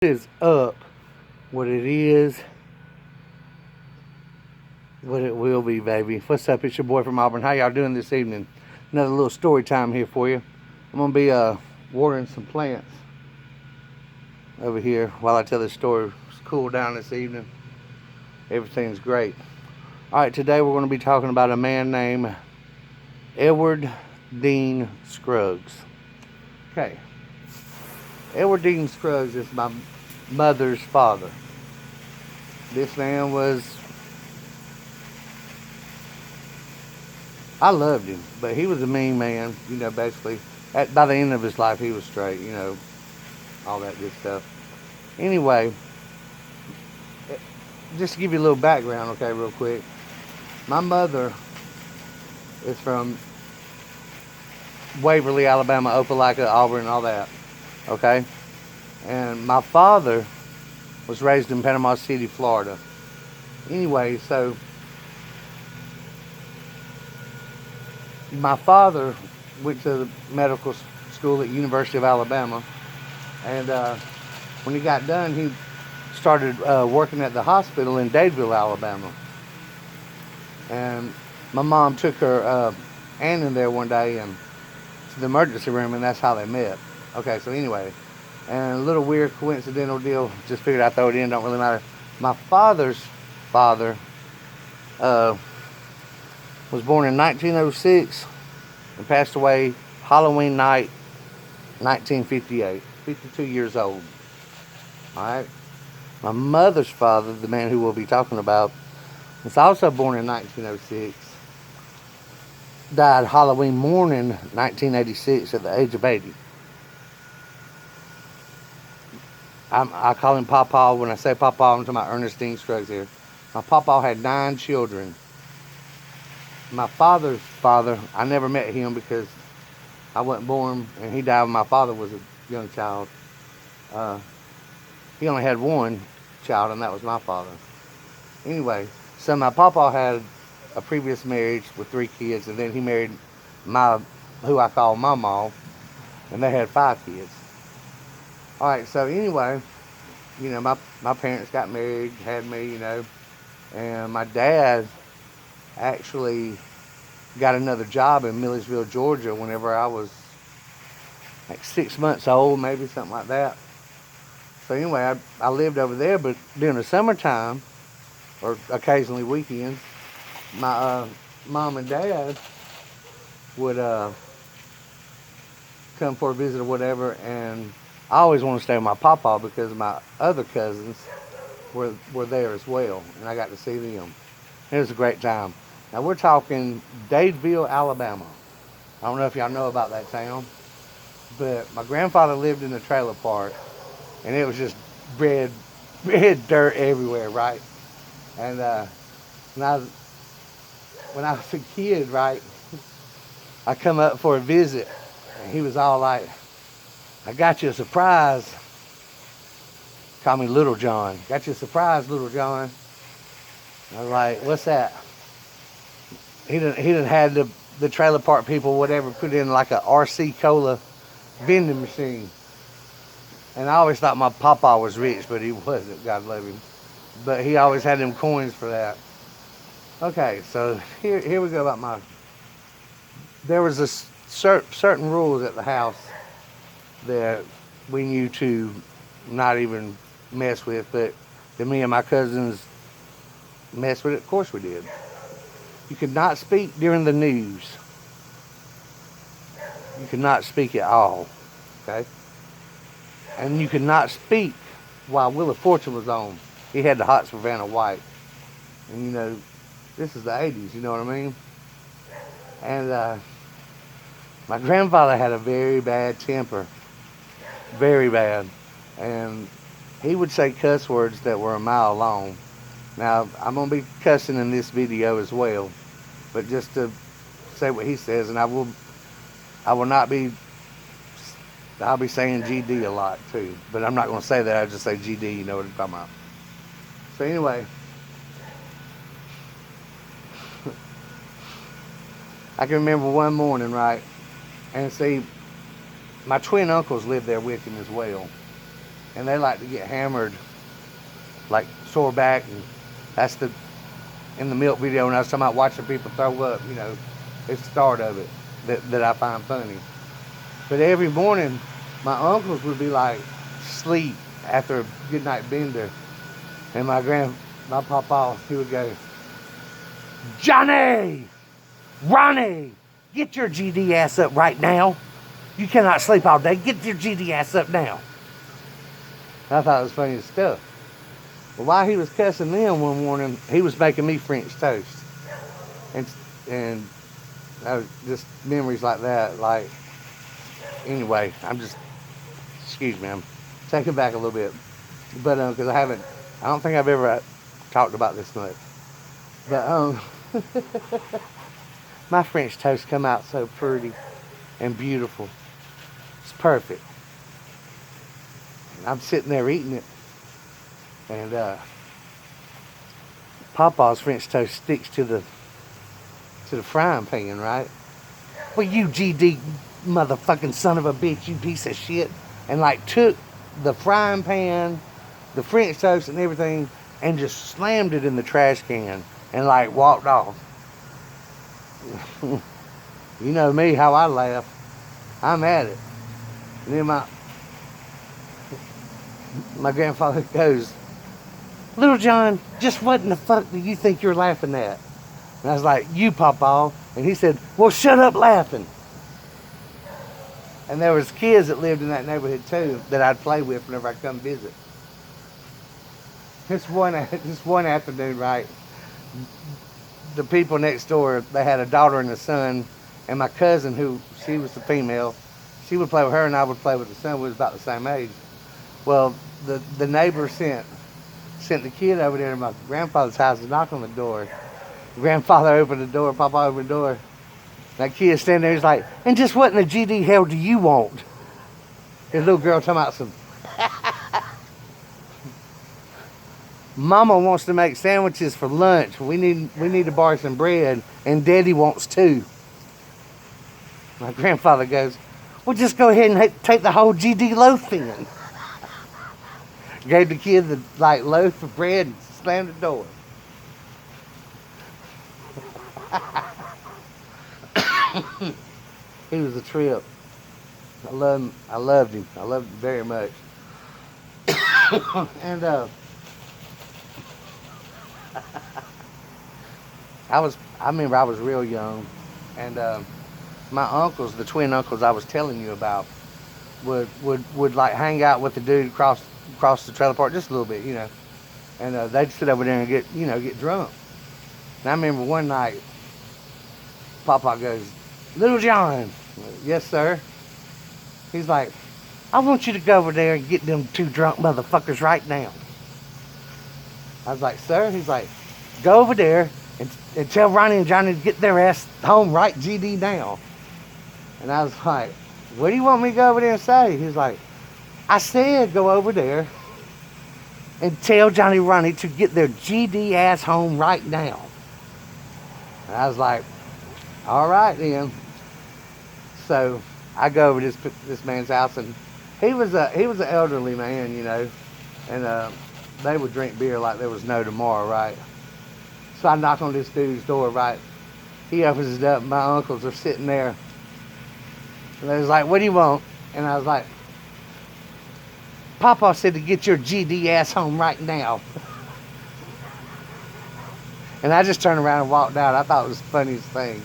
Is up, what it is, what it will be, baby. What's up? It's your boy from Auburn. How y'all doing this evening? Another little story time here for you. I'm gonna be watering some plants over here while I tell this story. It's cool down this evening. Everything's great. All right, today we're gonna be talking about a man named Edward Dean Scruggs. Okay, Edward Dean Scruggs is my mother's father. This man was, I loved him, but he was a mean man, basically. By the end of his life, he was straight, all that good stuff. Anyway, just to give you a little background, okay, real quick. My mother is from Waverly, Alabama, Opelika, Auburn, all that, okay? And my father was raised in Panama City, Florida. Anyway, so my father went to the medical school at University of Alabama, and when he got done, he started working at the hospital in Dadeville, Alabama. And my mom took her aunt in there one day and to the emergency room, and that's how they met. Okay, so anyway, and a little weird coincidental deal, just figured I'd throw it in, don't really matter. My father's father was born in 1906 and passed away Halloween night, 1958, 52 years old. All right. My mother's father, the man who we'll be talking about, was also born in 1906. Died Halloween morning, 1986, at the age of 80. I call him Paw-Paw. When I say Paw-Paw, I'm talking about Ernest Scruggs here. My Paw-Paw had 9 children. My father's father, I never met him because I wasn't born, and he died when my father was a young child. He only had one child, and that was my father. Anyway, so my Paw-Paw had a previous marriage with 3 kids, and then he married who I call Mama, and they had 5 kids. All right, so anyway, my parents got married, had me, and my dad actually got another job in Milledgeville, Georgia, whenever I was like 6 months old, maybe something like that. So anyway, I lived over there, but during the summertime, or occasionally weekends, my mom and dad would come for a visit or whatever, and I always wanted to stay with my Paw-Paw because my other cousins were there as well, and I got to see them. It was a great time. Now we're talking Dadeville, Alabama. I don't know if y'all know about that town, but my grandfather lived in a trailer park, and it was just red dirt everywhere, right? And when I was a kid, right, I come up for a visit, and he was all like, "I got you a surprise." Call me Little John. "Got you a surprise, Little John." I was like, "What's that?" He done had the trailer park people, whatever, put in like a RC Cola vending machine. And I always thought my Paw-Paw was rich, but he wasn't, God love him. But he always had them coins for that. Okay, so here we go about there was a certain rules at the house that we knew to not even mess with, but that me and my cousins messed with it. Of course we did. You could not speak during the news. You could not speak at all, okay? And you could not speak while Wheel of Fortune was on. He had the Hots for Vanna White. And this is the 80s, you know what I mean? And my grandfather had a very bad temper. Very bad. And he would say cuss words that were a mile long. Now, I'm going to be cussing in this video as well. But just to say what he says, and I'll be saying GD a lot too. But I'm not going to say that, I'll just say GD, you know what I'm talking about. So anyway, I can remember one morning, right, and see, my twin uncles lived there with him as well. and they like to get hammered, like sore back, and that's the in the milk video when I was talking about watching people throw up. It's the start of it that I find funny. But every morning, my uncles would be like sleep after a good night bender, and my Paw-Paw, he would go, Johnny, Ronnie, get your GD ass up right now. You cannot sleep all day. Get your GD ass up now. I thought it was funny as stuff. Well, while he was cussing them one morning, he was making me French toast. And I was just memories like that. Like, anyway, excuse me, I'm taking back a little bit. But, because I don't think I've ever talked about this much. But, my French toast come out so pretty and beautiful. It's perfect. I'm sitting there eating it. And Paw-Paw's French toast sticks to the frying pan, right? Well, you GD motherfucking son of a bitch, you piece of shit. And like took the frying pan, the French toast and everything, and just slammed it in the trash can and like walked off. You know me, how I laugh. I'm at it. And then my grandfather goes, Little John, just what in the fuck do you think you're laughing at? And I was like, you, Paw-Paw. And he said, well, shut up laughing. And there was kids that lived in that neighborhood too that I'd play with whenever I come visit. This one afternoon, right, the people next door, they had a daughter and a son, and my cousin, who she was the female, she would play with her and I would play with the son. We was about the same age. Well, the neighbor sent the kid over there to my grandfather's house to knock on the door. Grandfather opened the door, Paw-Paw opened the door. That kid standing there, he's like, and just what in the GD hell do you want? His little girl talking about some, Mama wants to make sandwiches for lunch. We need to borrow some bread, and Daddy wants two. My grandfather goes, well, just go ahead and take the whole GD loaf in. Gave the kid the loaf of bread and slammed the door. He was a trip. I loved him. I loved him very much. And I remember I was real young, and my uncles, the twin uncles I was telling you about, would like hang out with the dude across the trailer park just a little bit, and they'd sit over there and get drunk. And I remember one night, Paw-Paw goes, Little John, yes sir. He's like, I want you to go over there and get them two drunk motherfuckers right now. I was like, sir? He's like, go over there and tell Ronnie and Johnny to get their ass home right GD now. And I was like, what do you want me to go over there and say? He's like, I said go over there and tell Johnny and Ronnie to get their GD ass home right now. And I was like, all right then. So I go over to this man's house, and he was an elderly man, and they would drink beer like there was no tomorrow, right? So I knock on this dude's door, right? He opens it up, and my uncles are sitting there. And they was like, what do you want? And I was like, Paw-Paw said to get your GD ass home right now. And I just turned around and walked out. I thought it was the funniest thing.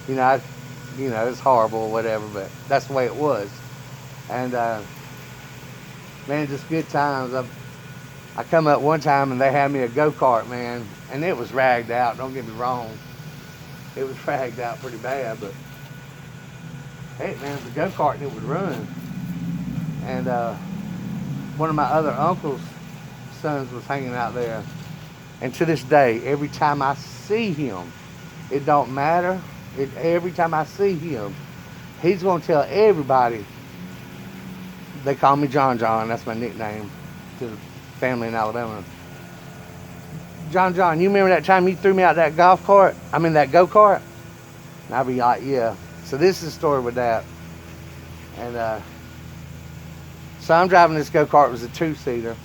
It's horrible or whatever, but that's the way it was. And, man, just good times. I come up one time and they had me a go-kart, man, and it was ragged out, don't get me wrong. It was ragged out pretty bad, but hey, man, the go-kart and it would run. And one of my other uncle's sons was hanging out there. And to this day, every time I see him, it don't matter. Every time I see him, he's going to tell everybody. They call me John. That's my nickname to the family in Alabama. John, you remember that time you threw me out that that go-kart? And I'll be like, yeah. So this is the story with that. And So I'm driving this go-kart. It was a two-seater.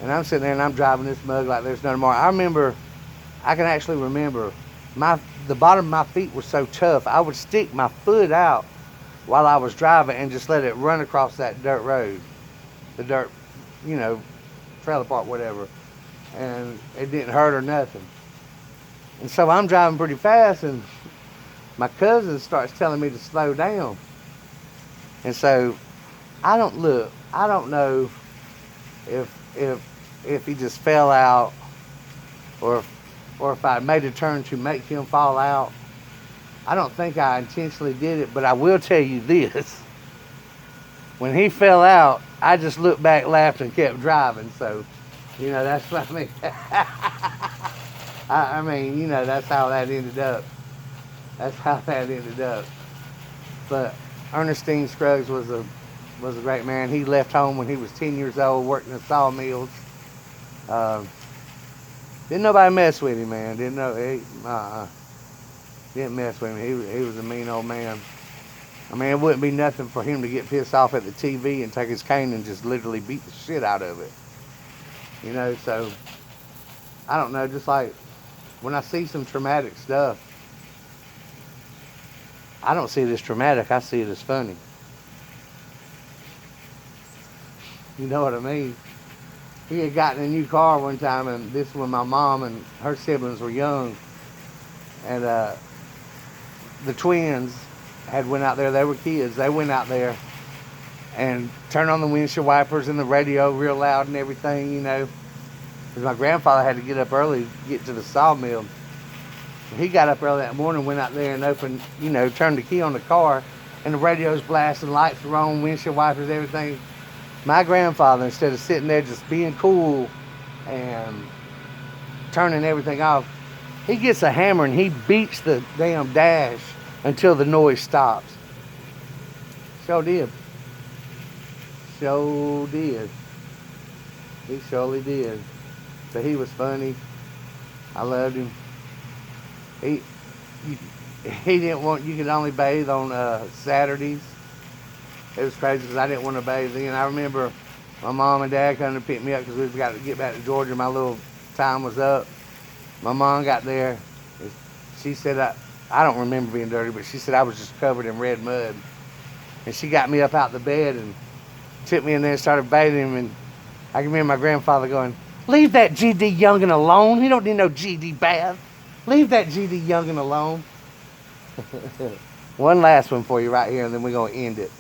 And I'm sitting there and I'm driving this mug like there's no tomorrow. I can actually remember, the bottom of my feet were so tough, I would stick my foot out while I was driving and just let it run across that dirt road. The dirt, you know, trailer park, whatever. And it didn't hurt or nothing. And so I'm driving pretty fast, and my cousin starts telling me to slow down. And so I don't know if he just fell out, or if I made a turn to make him fall out. I don't think I intentionally did it, but I will tell you this. When he fell out, I just looked back, laughed, and kept driving. So, you know, that's what I mean. I mean, you know, that's how that ended up. That's how that ended up. But Ernestine Scruggs was a great man. He left home when he was 10 years old, working in sawmills. Didn't nobody mess with him, man. Didn't mess with him. He was a mean old man. I mean, it wouldn't be nothing for him to get pissed off at the TV and take his cane and just literally beat the shit out of it. You know, so I don't know, just like when I see some traumatic stuff, I don't see it as traumatic, I see it as funny. You know what I mean? He had gotten a new car one time, and this was when my mom and her siblings were young. And the twins had went out there, they were kids, they went out there and turned on the windshield wipers and the radio real loud and everything, you know. Because my grandfather had to get up early to get to the sawmill. He got up early that morning, went out there and opened, you know, turned the key on the car, and the radio's blasting, lights were on, windshield wipers, everything. My grandfather, instead of sitting there just being cool and turning everything off, he gets a hammer and he beats the damn dash until the noise stops. Sure did. Sure did. He surely did. But he was funny. I loved him. He didn't want, you could only bathe on Saturdays. It was crazy because I didn't want to bathe then. I remember my mom and dad coming to pick me up because we got to get back to Georgia. My little time was up. My mom got there. She said, I don't remember being dirty, but she said I was just covered in red mud. And she got me up out the bed and took me in there and started bathing him. And I can remember my grandfather going, "Leave that GD youngin' alone. He don't need no GD bath. Leave that GD youngin' alone." One last one for you right here, and then we're going to end it.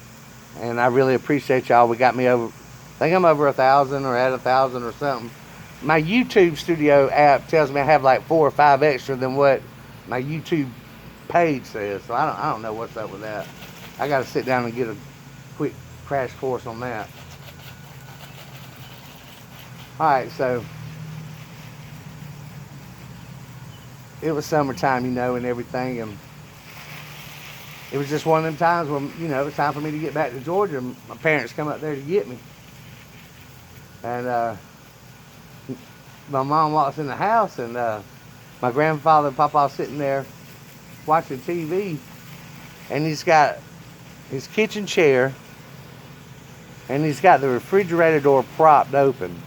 And I really appreciate y'all. We got me over, I think I'm over 1,000 or at 1,000 or something. My YouTube studio app tells me I have like 4 or 5 extra than what my YouTube page says. So I don't know what's up with that. I got to sit down and get a quick crash course on that. Alright, so it was summertime, you know, and everything, and it was just one of them times when, you know, it was time for me to get back to Georgia. My parents come up there to get me. And my mom walks in the house, and my grandfather and Paw-Paw sitting there watching TV, and he's got his kitchen chair, and he's got the refrigerator door propped open.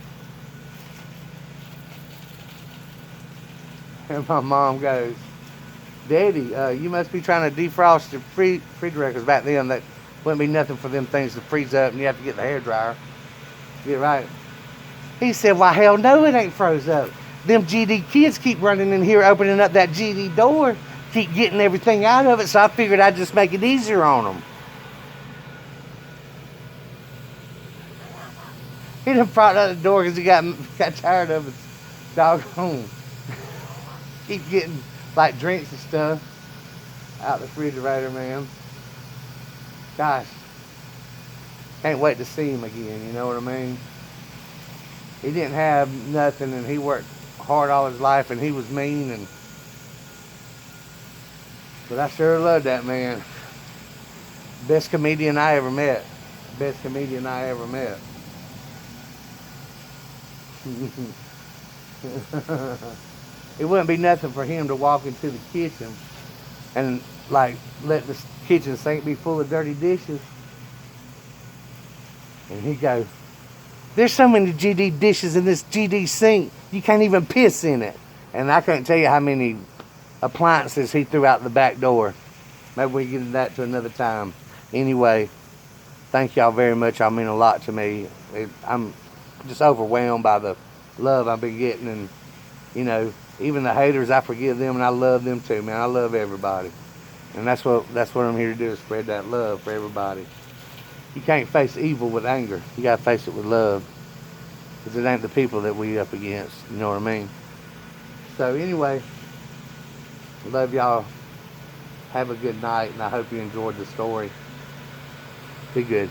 And my mom goes, "Daddy, you must be trying to defrost your refrigerator," because back then that wouldn't be nothing for them things to freeze up and you have to get the hairdryer. Get right. He said, "Why, hell no, it ain't froze up. Them GD kids keep running in here, opening up that GD door, keep getting everything out of it, so I figured I'd just make it easier on them." He done propped out the door because he got tired of his doggone. Keep getting like drinks and stuff out the refrigerator, man. Gosh, can't wait to see him again, you know what I mean? He didn't have nothing, and he worked hard all his life, and he was mean, but I sure loved that man. Best comedian I ever met. Best comedian I ever met. It wouldn't be nothing for him to walk into the kitchen and like let the kitchen sink be full of dirty dishes. And he goes, there's so many GD dishes in this GD sink, you can't even piss in it. And I can't tell you how many appliances he threw out the back door. Maybe we get into that to another time. Anyway, thank y'all very much. Y'all mean a lot to me. I'm just overwhelmed by the love I've been getting. And, you know, even the haters, I forgive them and I love them too, man. I love everybody. And that's what I'm here to do, is spread that love for everybody. You can't face evil with anger. You got to face it with love. Because it ain't the people that we up against. You know what I mean? So anyway, love y'all. Have a good night, and I hope you enjoyed the story. Be good.